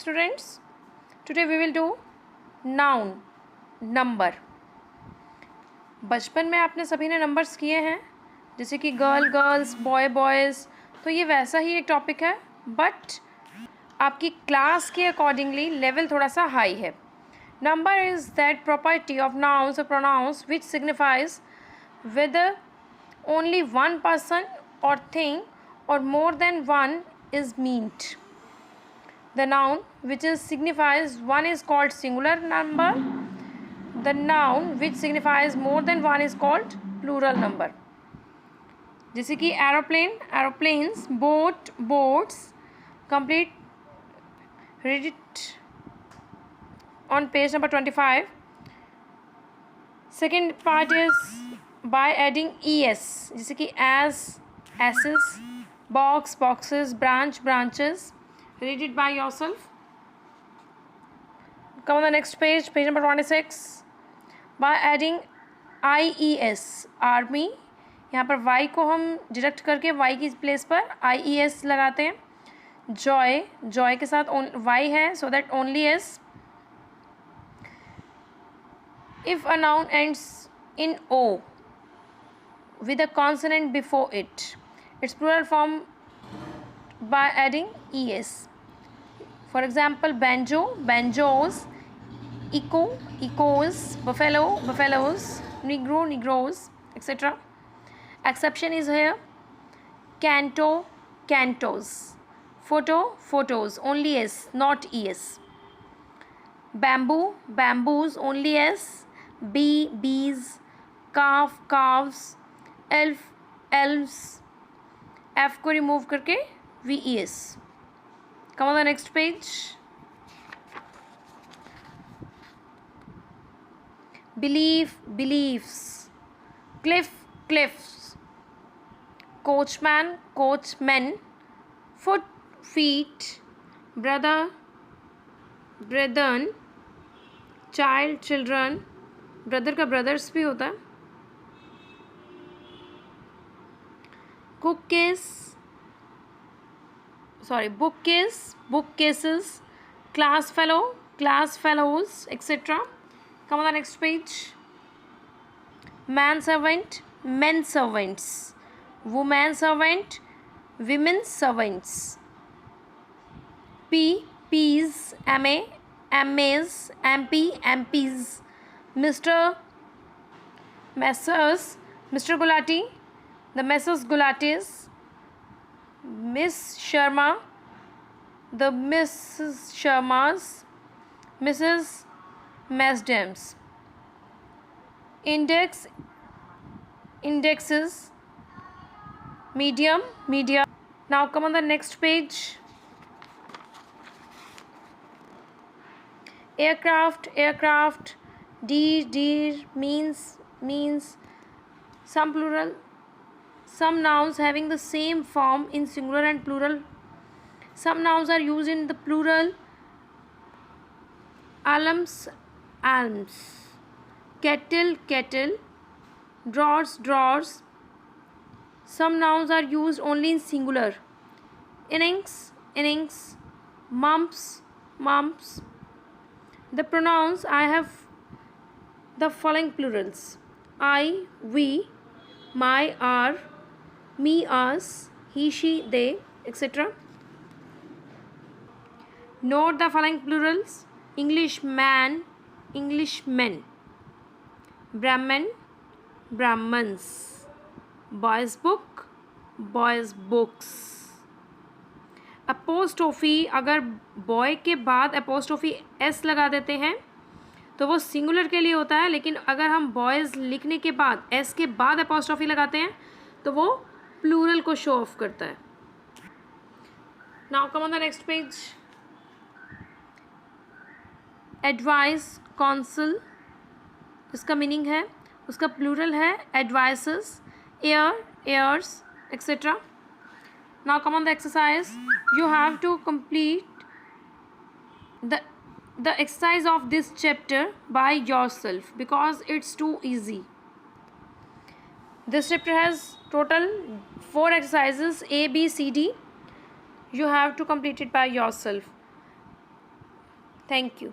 Students, today we will do noun, number. बचपन में आपने सभी ने नंबर्स किए हैं, जैसे कि गर्ल गर्ल्स, बॉय बॉयज़, तो ये वैसा ही एक टॉपिक है, बट आपकी क्लास के अकॉर्डिंगली लेवल थोड़ा सा हाई है. Number is that property of nouns or pronouns which signifies whether only one person or thing or more than one is meant. The noun which signifies one is called singular number. The noun which signifies more than one is called plural number. जैसे कि aeroplane, aeroplanes, boat, boats. Complete. Read it on page number 25. Second part is by adding es, जैसे कि as, asses, box, boxes, branch, branches. Read it by yourself. Come on the next page, page number 26. By adding ies, army. यहाँ पर y को हम deduct करके y की place पर ies लगाते हैं. joy, joy के साथ y है, so that only s. If a noun ends in o with a consonant before it, its plural form by adding es. For example, banjo, banjos, echo, echoes, buffalo, buffaloes, negro, negroes, etc. Exception is here: canto, cantos, photo, photos, only s, not es. Bamboo, bamboos, only s. Bee, bees, calf, calves, elf, elves. F को remove करके VES. Come on the next page. Belief, beliefs. Cliff, cliffs. Coachman, coachmen. Foot, feet. Brother, brethren. Child, children. Brother का brothers भी होता है. Book case, book cases. Class fellow, class fellows, etcetera. Come on the next page. Man servant, men servants. Woman servant, women servants. पीज, MA, MAs, MP, MPs. Messrs, Mr. Gulati, the Messrs Gulatis. Miss Sharma, the Mrs. Sharmas. Mrs. Masdams. Index, indexes. Medium, media. Now come on the next page. Aircraft, aircraft. Deer, means. Some plural. Some nouns having the same form in singular and plural. Some nouns are used in the plural. Alms, alms. Kettle, kettle. Drawers, drawers. Some nouns are used only in singular. Innings, innings. Mumps, mumps. The pronouns I have the following plurals: I, we, my, our, me, us, he, she, they, etc. Note the following plurals: English man, Englishmen, Brahman, Brahmans, boys book, boys books. Apostrophe, अगर boy के बाद apostrophe S लगा देते हैं तो वो singular के लिए होता है, लेकिन अगर हम बॉयज़ लिखने के बाद एस के बाद अपोस्ट्रोफी लगाते हैं तो वो प्लूरल को शो ऑफ करता है. Now come on the next page. Advice, council, इसका मीनिंग है, उसका प्लूरल है advices. Air, airs, etcetera. Now come on the exercise. You have to complete the exercise of this chapter by yourself because it's too easy. This chapter has total 4 exercises A, B, C, D. You have to complete it by yourself. Thank you.